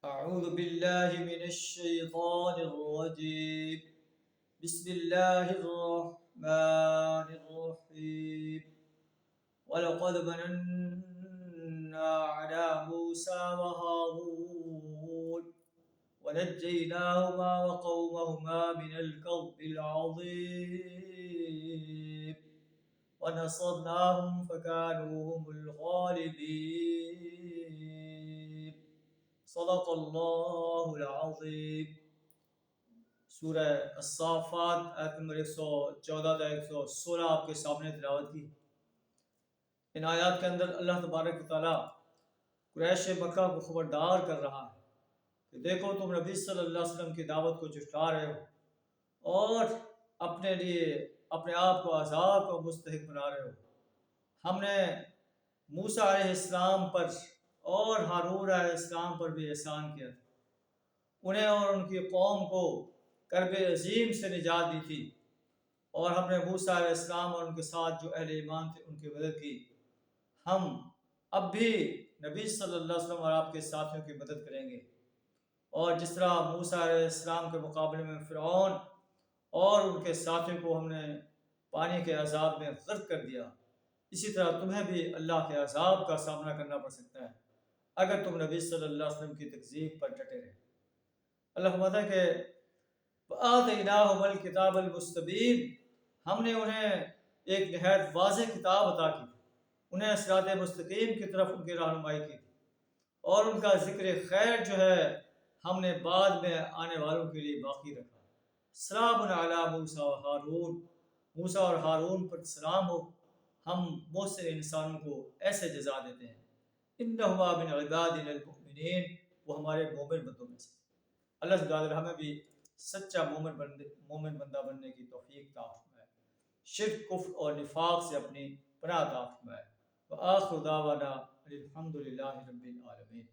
أعوذ بالله من الشيطان الرجيم. بسم الله الرحمن الرحيم. ولقد مننا على موسى وهارون ونجيناهما وقومهما من الكرب العظيم ونصرناهم فكانوا هم الغالبين. صدق اللہ العظیم. سورہ الصافات آیت نمبر 114 تا 116 آپ کے سامنے تلاوت کی. ان آیات کے اندر اللہ تبارک و تعالیٰ قریش مکہ کو خبردار کر رہا ہے کہ دیکھو تم نبی صلی اللہ علیہ وسلم کی دعوت کو جھٹلا رہے ہو اور اپنے لیے اپنے آپ کو عذاب کو مستحق بنا رہے ہو. ہم نے موسیٰ علیہ السلام پر اور ہارون علیہ السلام پر بھی احسان کیا تھا. انہیں اور ان کی قوم کو کرب عظیم سے نجات دی تھی اور ہم نے موسیٰ علیہ السلام اور ان کے ساتھ جو اہل ایمان تھے ان کی مدد کی. ہم اب بھی نبی صلی اللہ علیہ وسلم اور آپ کے ساتھیوں کی مدد کریں گے. اور جس طرح موسیٰ علیہ السلام کے مقابلے میں فرعون اور ان کے ساتھیوں کو ہم نے پانی کے عذاب میں غرق کر دیا، اسی طرح تمہیں بھی اللہ کے عذاب کا سامنا کرنا پڑ سکتا ہے اگر تم نبی صلی اللہ علیہ وسلم کی تکذیب پر ڈٹے رہے. اللہ فرماتا ہے کہ وَآتَيْنَاهُمَ الْكِتَابَ الْمُسْتَبِينَ، ہم نے انہیں ایک نہایت واضح کتاب عطا کی، انہیں صراط مستقیم کی طرف ان کی رہنمائی کی اور ان کا ذکر خیر جو ہے ہم نے بعد میں آنے والوں کے لیے باقی رکھا. سلام علی موسیٰ و ہارون، موسیٰ اور ہارون پر سلام ہو، ہم محسن انسانوں کو ایسے جزا دیتے ہیں. انہما من عبادنا المؤمنین، وہ ہمارے مومن بندوں میں سے. اللہ تعالی ہمیں بھی سچا مومن بندہ بننے کی توفیق عطا فرمائے، شرک کفر اور نفاق سے اپنی پناہ عطا فرمائے. وآخر دعوانا الحمد للہ رب العالمین.